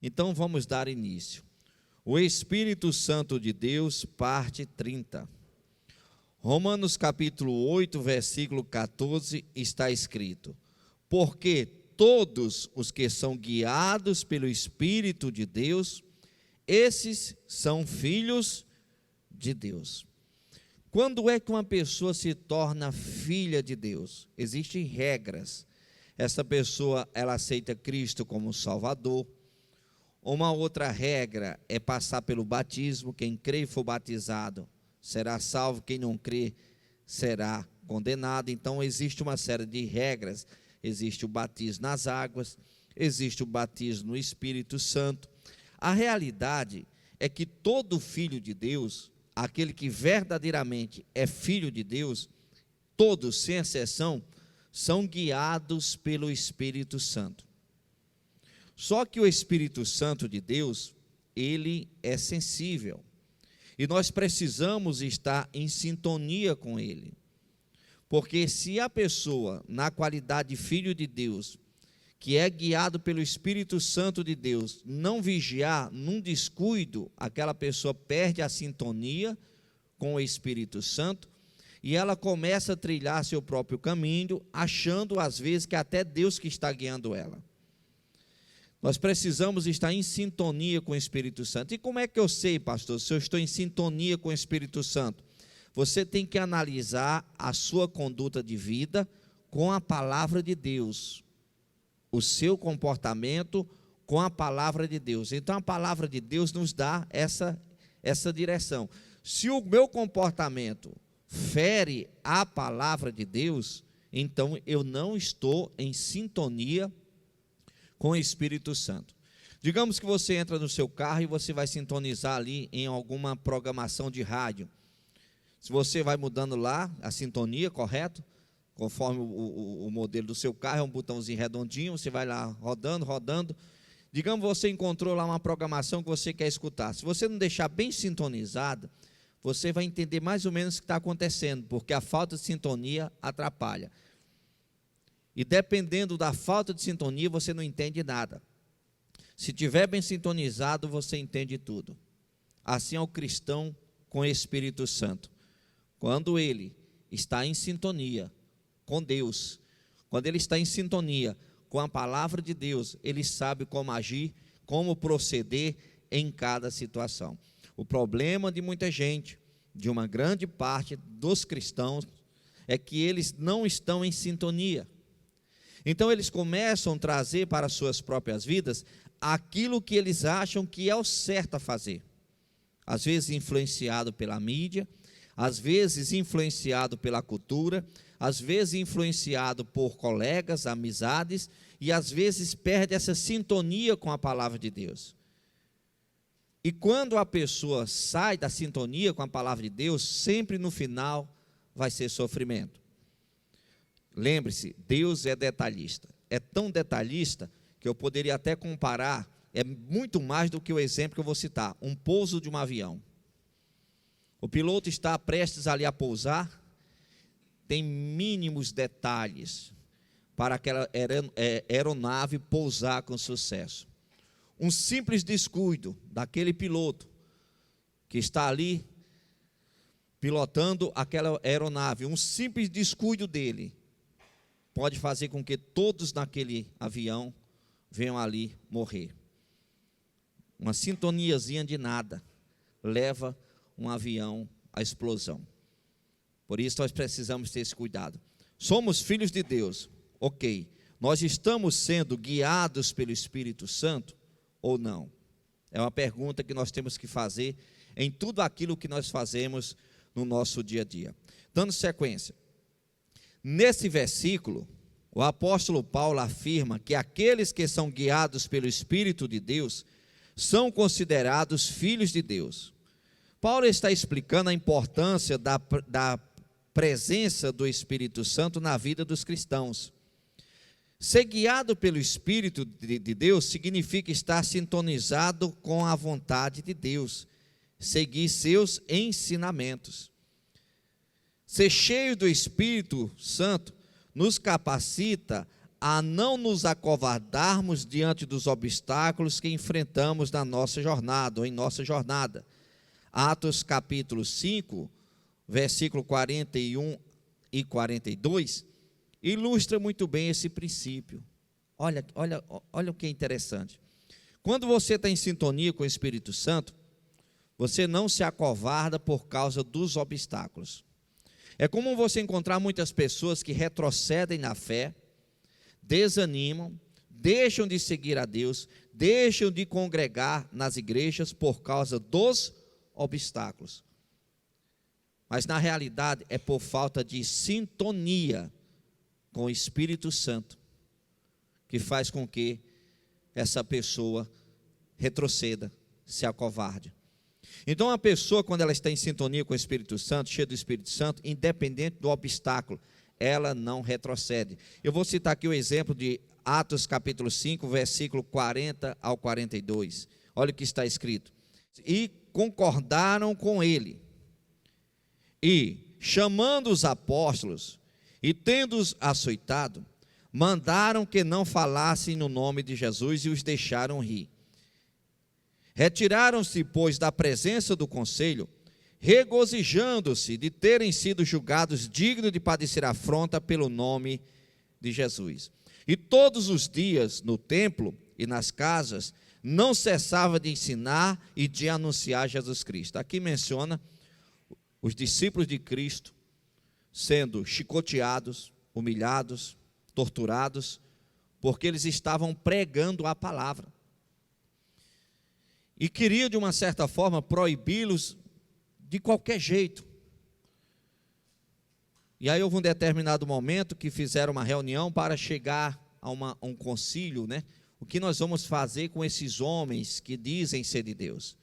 Então vamos dar início. O Espírito Santo de Deus, parte 30. Romanos capítulo 8, versículo 14, está escrito: porque todos os que são guiados pelo Espírito de Deus, esses são filhos de Deus. Quando é que uma pessoa se torna filha de Deus? Existem regras. Essa pessoa, ela aceita Cristo como Salvador. Uma outra regra é passar pelo batismo. Quem crê e for batizado será salvo, quem não crê será condenado. Então existe uma série de regras. Existe o batismo nas águas, existe o batismo no Espírito Santo. A realidade é que todo filho de Deus, aquele que verdadeiramente é filho de Deus, todos, sem exceção, são guiados pelo Espírito Santo. Só que o Espírito Santo de Deus, ele é sensível, e nós precisamos estar em sintonia com ele, porque se a pessoa, na qualidade de filho de Deus, que é guiado pelo Espírito Santo de Deus, não vigiar, num descuido, aquela pessoa perde a sintonia com o Espírito Santo, e ela começa a trilhar seu próprio caminho, achando às vezes que até Deus que está guiando ela. Nós precisamos estar em sintonia com o Espírito Santo. E como é que eu sei, pastor, se eu estou em sintonia com o Espírito Santo? Você tem que analisar a sua conduta de vida com a palavra de Deus, o seu comportamento com a palavra de Deus. Então a palavra de Deus nos dá essa direção. Se o meu comportamento fere a palavra de Deus, então eu não estou em sintonia com o Espírito Santo. Digamos que você entra no seu carro e você vai sintonizar ali em alguma programação de rádio. Se você vai mudando lá a sintonia, correto? Conforme o modelo do seu carro, é um botãozinho redondinho, você vai lá rodando. Digamos que você encontrou lá uma programação que você quer escutar. Se você não deixar bem sintonizado, você vai entender mais ou menos o que está acontecendo, porque a falta de sintonia atrapalha. E dependendo da falta de sintonia, você não entende nada. Se estiver bem sintonizado, você entende tudo. Assim é o cristão com o Espírito Santo. Quando ele está em sintonia com Deus, quando ele está em sintonia com a palavra de Deus, ele sabe como agir, como proceder em cada situação. O problema de muita gente, de uma grande parte dos cristãos, é que eles não estão em sintonia. Então eles começam a trazer para as suas próprias vidas aquilo que eles acham que é o certo a fazer. Às vezes influenciado pela mídia, às vezes influenciado pela cultura, às vezes influenciado por colegas, amizades, e às vezes perde essa sintonia com a palavra de Deus. E quando a pessoa sai da sintonia com a palavra de Deus, sempre no final vai ser sofrimento. Lembre-se, Deus é detalhista. É tão detalhista que eu poderia até comparar, é muito mais do que o exemplo que eu vou citar, um pouso de um avião. O piloto está prestes ali a pousar, tem mínimos detalhes para aquela aeronave pousar com sucesso. Um simples descuido daquele piloto que está ali pilotando aquela aeronave, um simples descuido dele, pode fazer com que todos naquele avião venham ali morrer. Uma sintoniazinha de nada leva um avião à explosão. Por isso nós precisamos ter esse cuidado. Somos filhos de Deus, ok. Nós estamos sendo guiados pelo Espírito Santo ou não? É uma pergunta que nós temos que fazer em tudo aquilo que nós fazemos no nosso dia a dia. Dando sequência, nesse versículo, o apóstolo Paulo afirma que aqueles que são guiados pelo Espírito de Deus são considerados filhos de Deus. Paulo está explicando a importância da presença do Espírito Santo na vida dos cristãos. Ser guiado pelo Espírito de Deus significa estar sintonizado com a vontade de Deus, seguir seus ensinamentos. Ser cheio do Espírito Santo nos capacita a não nos acovardarmos diante dos obstáculos que enfrentamos na nossa jornada, ou em nossa jornada. Atos capítulo 5, versículo 41 e 42, ilustra muito bem esse princípio. Olha o que é interessante. Quando você está em sintonia com o Espírito Santo, você não se acovarda por causa dos obstáculos. É comum você encontrar muitas pessoas que retrocedem na fé, desanimam, deixam de seguir a Deus, deixam de congregar nas igrejas por causa dos obstáculos. Mas na realidade é por falta de sintonia com o Espírito Santo que faz com que essa pessoa retroceda, se acovarde. Então a pessoa, quando ela está em sintonia com o Espírito Santo, cheia do Espírito Santo, independente do obstáculo, ela não retrocede. Eu vou citar aqui o exemplo de Atos capítulo 5, versículo 40 ao 42. Olha o que está escrito. E concordaram com ele, e chamando os apóstolos, e tendo-os açoitado, mandaram que não falassem no nome de Jesus e os deixaram rir. Retiraram-se, pois, da presença do conselho, regozijando-se de terem sido julgados dignos de padecer afronta pelo nome de Jesus. E todos os dias, no templo e nas casas, não cessava de ensinar e de anunciar Jesus Cristo. Aqui menciona os discípulos de Cristo sendo chicoteados, humilhados, torturados, porque eles estavam pregando a palavra. E queria, de uma certa forma, proibi-los de qualquer jeito. E aí houve um determinado momento que fizeram uma reunião para chegar a um concílio, né? O que nós vamos fazer com esses homens que dizem ser de Deus?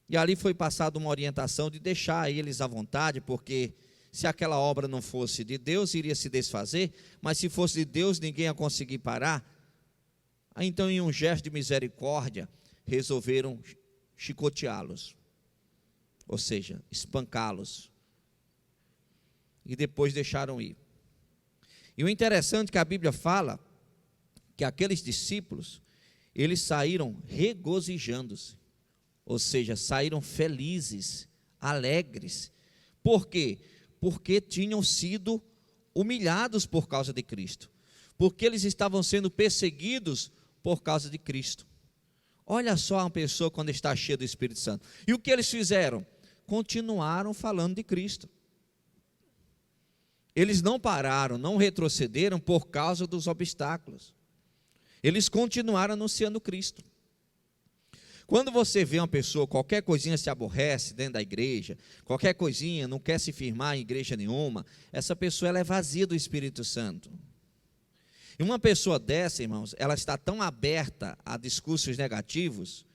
E ali foi passada uma orientação de deixar eles à vontade, porque se aquela obra não fosse de Deus, iria se desfazer, mas se fosse de Deus, ninguém ia conseguir parar. Aí, então, em um gesto de misericórdia, resolveram chicoteá-los, ou seja, espancá-los, e depois deixaram ir. E o interessante é que a Bíblia fala que aqueles discípulos, eles saíram regozijando-se, ou seja, saíram felizes, alegres. Por quê? Porque tinham sido humilhados por causa de Cristo, porque eles estavam sendo perseguidos por causa de Cristo. Olha só uma pessoa quando está cheia do Espírito Santo. E o que eles fizeram? Continuaram falando de Cristo. Eles não pararam, não retrocederam por causa dos obstáculos. Eles continuaram anunciando Cristo. Quando você vê uma pessoa, qualquer coisinha se aborrece dentro da igreja, qualquer coisinha, não quer se firmar em igreja nenhuma, essa pessoa ela é vazia do Espírito Santo. E uma pessoa dessa, irmãos, ela está tão aberta a discursos negativos,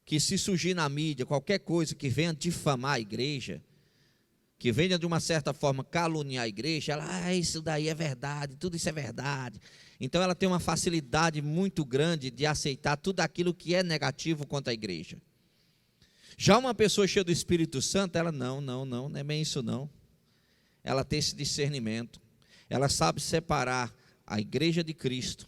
que se surgir na mídia qualquer coisa que venha difamar a igreja, que venha de uma certa forma caluniar a igreja, ela, isso daí é verdade, tudo isso é verdade. Então ela tem uma facilidade muito grande de aceitar tudo aquilo que é negativo contra a igreja. Já uma pessoa cheia do Espírito Santo, ela não é bem isso não. Ela tem esse discernimento, ela sabe separar a igreja de Cristo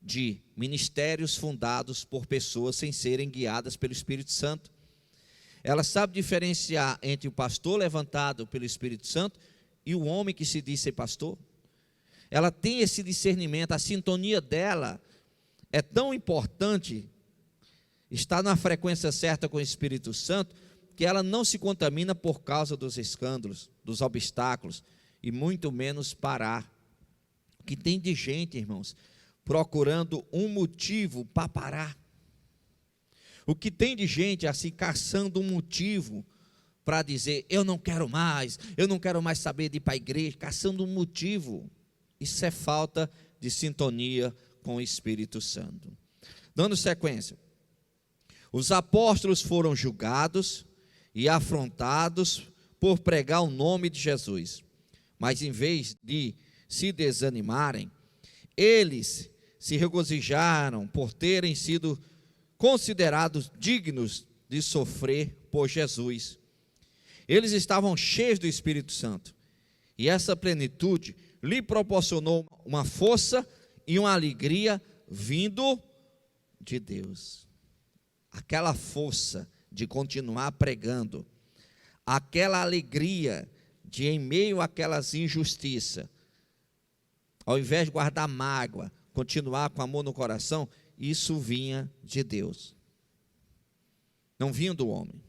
de ministérios fundados por pessoas sem serem guiadas pelo Espírito Santo. Ela sabe diferenciar entre o pastor levantado pelo Espírito Santo e o homem que se diz ser pastor. Ela tem esse discernimento, a sintonia dela é tão importante, está na frequência certa com o Espírito Santo, que ela não se contamina por causa dos escândalos, dos obstáculos, e muito menos parar. O que tem de gente, irmãos, procurando um motivo para parar. O que tem de gente assim, caçando um motivo para dizer, eu não quero mais saber de ir para a igreja, caçando um motivo. Isso é falta de sintonia com o Espírito Santo. Dando sequência, os apóstolos foram julgados e afrontados por pregar o nome de Jesus, mas em vez de se desanimarem, eles se regozijaram por terem sido considerados dignos de sofrer por Jesus. Eles estavam cheios do Espírito Santo, e essa plenitude lhe proporcionou uma força e uma alegria vindo de Deus. Aquela força de continuar pregando, aquela alegria de, em meio àquelas injustiças, ao invés de guardar mágoa, continuar com amor no coração, isso vinha de Deus. Não vinha do homem.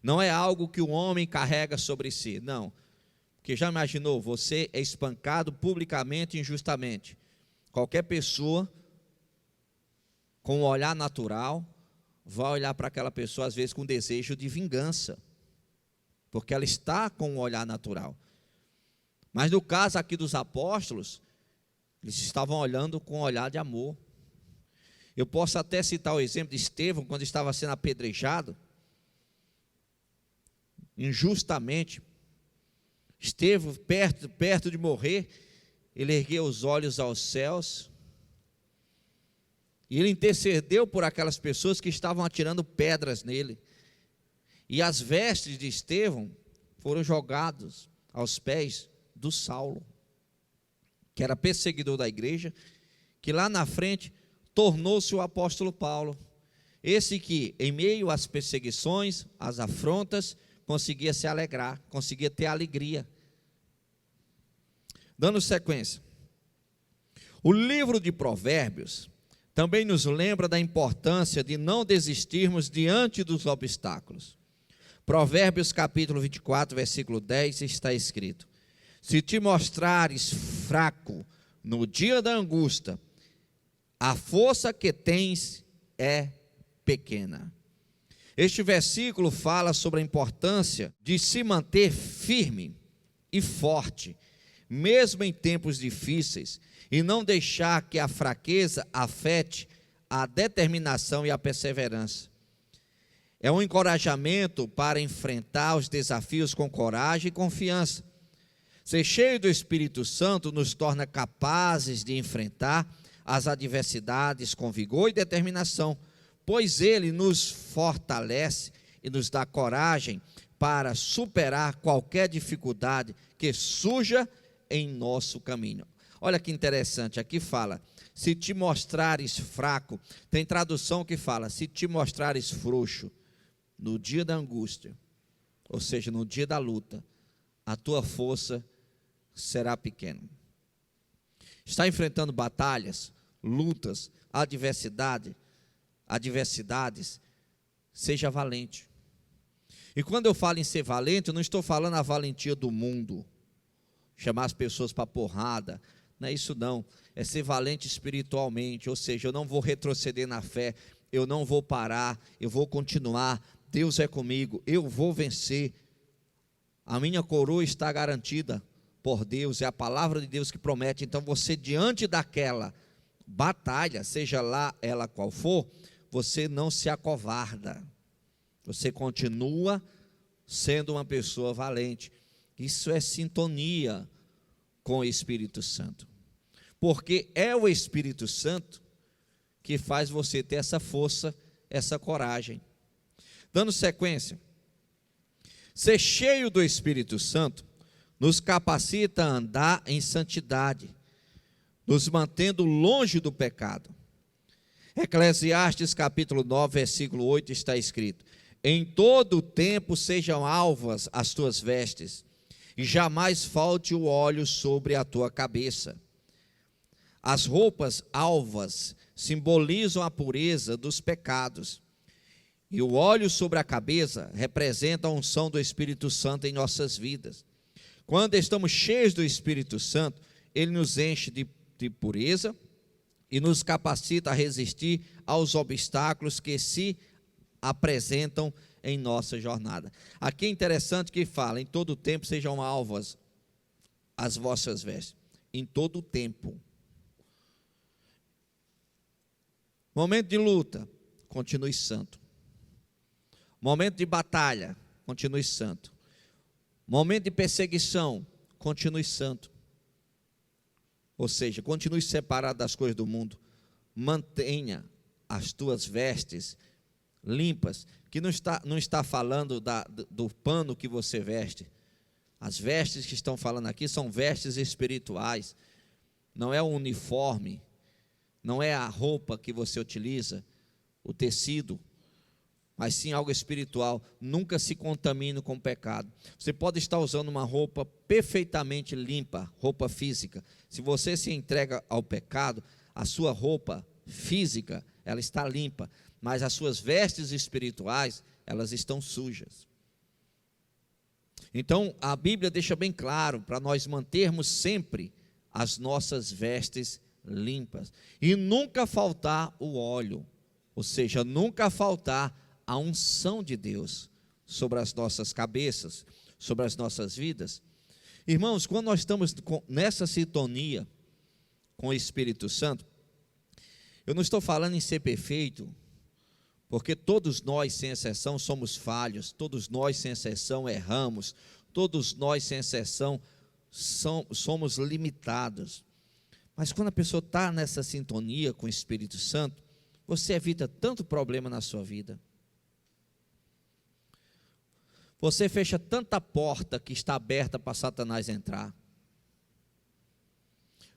Não é algo que o homem carrega sobre si, não. Porque já imaginou, você é espancado publicamente, injustamente. Qualquer pessoa com um olhar natural vai olhar para aquela pessoa às vezes com desejo de vingança, porque ela está com um olhar natural. Mas no caso aqui dos apóstolos, eles estavam olhando com um olhar de amor. Eu posso até citar o exemplo de Estevão, quando estava sendo apedrejado, injustamente. Estevão, perto de morrer, ele ergueu os olhos aos céus, e ele intercedeu por aquelas pessoas que estavam atirando pedras nele. E as vestes de Estevão foram jogadas aos pés do Saulo, que era perseguidor da igreja, que lá na frente tornou-se o apóstolo Paulo. Esse que, em meio às perseguições, às afrontas, conseguia se alegrar, conseguia ter alegria. Dando sequência, o livro de Provérbios também nos lembra da importância de não desistirmos diante dos obstáculos. Provérbios capítulo 24, versículo 10, está escrito: se te mostrares fraco no dia da angústia, a força que tens é pequena. Este versículo fala sobre a importância de se manter firme e forte, mesmo em tempos difíceis, e não deixar que a fraqueza afete a determinação e a perseverança. É um encorajamento para enfrentar os desafios com coragem e confiança. Ser cheio do Espírito Santo nos torna capazes de enfrentar as adversidades com vigor e determinação, pois ele nos fortalece e nos dá coragem para superar qualquer dificuldade que surja em nosso caminho. Olha que interessante, aqui fala, se te mostrares fraco, tem tradução que fala, se te mostrares frouxo no dia da angústia, ou seja, no dia da luta, a tua força será pequena. Está enfrentando batalhas, lutas, adversidades, seja valente. E quando eu falo em ser valente, eu não estou falando a valentia do mundo, chamar as pessoas para porrada, não é isso não, é ser valente espiritualmente, ou seja, eu não vou retroceder na fé, eu não vou parar, eu vou continuar, Deus é comigo, eu vou vencer, a minha coroa está garantida por Deus, é a palavra de Deus que promete. Então você, diante daquela batalha, seja lá ela qual for, você não se acovarda, você continua sendo uma pessoa valente. Isso é sintonia com o Espírito Santo, porque é o Espírito Santo que faz você ter essa força, essa coragem. Dando sequência, ser cheio do Espírito Santo nos capacita a andar em santidade, nos mantendo longe do pecado. Eclesiastes capítulo 9, versículo 8 está escrito: em todo o tempo sejam alvas as tuas vestes, e jamais falte o óleo sobre a tua cabeça. As roupas alvas simbolizam a pureza dos pecados, e o óleo sobre a cabeça representa a unção do Espírito Santo em nossas vidas. Quando estamos cheios do Espírito Santo, ele nos enche de pureza e nos capacita a resistir aos obstáculos que se apresentam em nossa jornada. Aqui é interessante que fala, em todo o tempo sejam alvas as vossas vestes, em todo o tempo. Momento de luta, continue santo. Momento de batalha, continue santo. Momento de perseguição, continue santo. Ou seja, continue separado das coisas do mundo. Mantenha as tuas vestes limpas, que não está falando do pano que você veste, As vestes que estão falando aqui são vestes espirituais. Não é o uniforme, não é a roupa que você utiliza, o tecido, mas sim algo espiritual. Nunca se contamine com o pecado. Você pode estar usando uma roupa perfeitamente limpa, roupa física. Se você se entrega ao pecado, a sua roupa física, ela está limpa, mas as suas vestes espirituais, elas estão sujas. Então, a Bíblia deixa bem claro para nós mantermos sempre as nossas vestes limpas e nunca faltar o óleo, ou seja, nunca faltar a unção de Deus sobre as nossas cabeças, sobre as nossas vidas. Irmãos, quando nós estamos nessa sintonia com o Espírito Santo, eu não estou falando em ser perfeito, porque todos nós, sem exceção, somos falhos, todos nós, sem exceção, erramos, todos nós, sem exceção, somos limitados. Mas quando a pessoa está nessa sintonia com o Espírito Santo, você evita tanto problema na sua vida. Você fecha tanta porta que está aberta para Satanás entrar.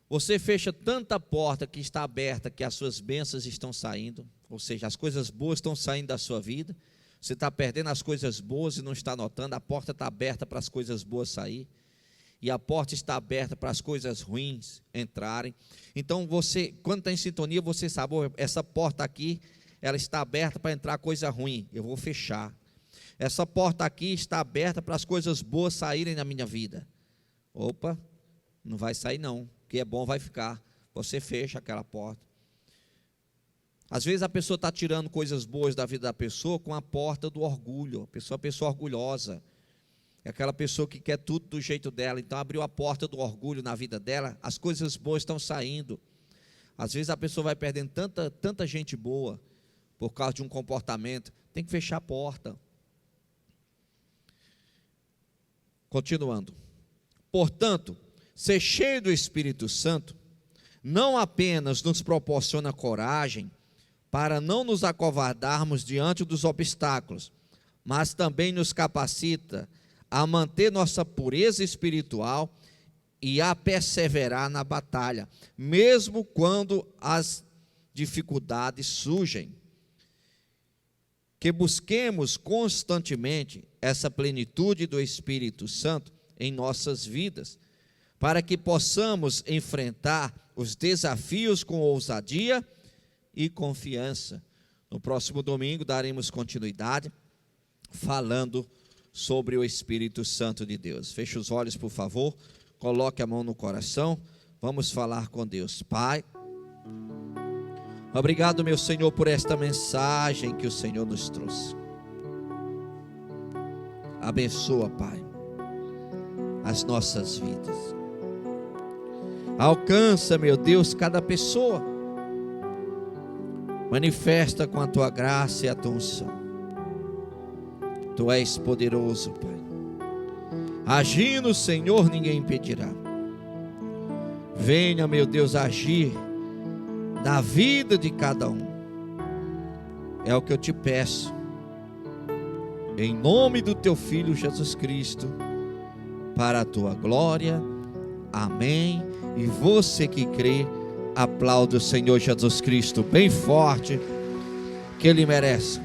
Você fecha tanta porta que está aberta que as suas bênçãos estão saindo, ou seja, as coisas boas estão saindo da sua vida. Você está perdendo as coisas boas e não está notando. A porta está aberta para as coisas boas sair, e a porta está aberta para as coisas ruins entrarem. Então você, quando está em sintonia, você sabe, essa porta aqui, ela está aberta para entrar coisa ruim, eu vou fechar. Essa porta aqui está aberta para as coisas boas saírem na minha vida. Opa, não vai sair não, o que é bom vai ficar. Você fecha aquela porta. Às vezes a pessoa está tirando coisas boas da vida da pessoa com a porta do orgulho. A pessoa orgulhosa, é aquela pessoa que quer tudo do jeito dela. Então abriu a porta do orgulho na vida dela, as coisas boas estão saindo. Às vezes a pessoa vai perdendo tanta gente boa por causa de um comportamento. Tem que fechar a porta. Continuando. Portanto, ser cheio do Espírito Santo não apenas nos proporciona coragem para não nos acovardarmos diante dos obstáculos, mas também nos capacita a manter nossa pureza espiritual e a perseverar na batalha, mesmo quando as dificuldades surgem. Que busquemos constantemente essa plenitude do Espírito Santo em nossas vidas, para que possamos enfrentar os desafios com ousadia e confiança. No próximo domingo daremos continuidade falando sobre o Espírito Santo de Deus. Feche os olhos, por favor, coloque a mão no coração, vamos falar com Deus. Pai, obrigado, meu Senhor, por esta mensagem que o Senhor nos trouxe. Abençoa, Pai, as nossas vidas. Alcança, meu Deus, cada pessoa. Manifesta com a Tua graça e a Tua unção. Tu és poderoso, Pai. Agindo, Senhor, ninguém impedirá. Venha, meu Deus, agir na vida de cada um. É o que eu te peço, em nome do Teu Filho Jesus Cristo, para a Tua glória. Amém. E você que crê, aplaude o Senhor Jesus Cristo bem forte, que Ele merece.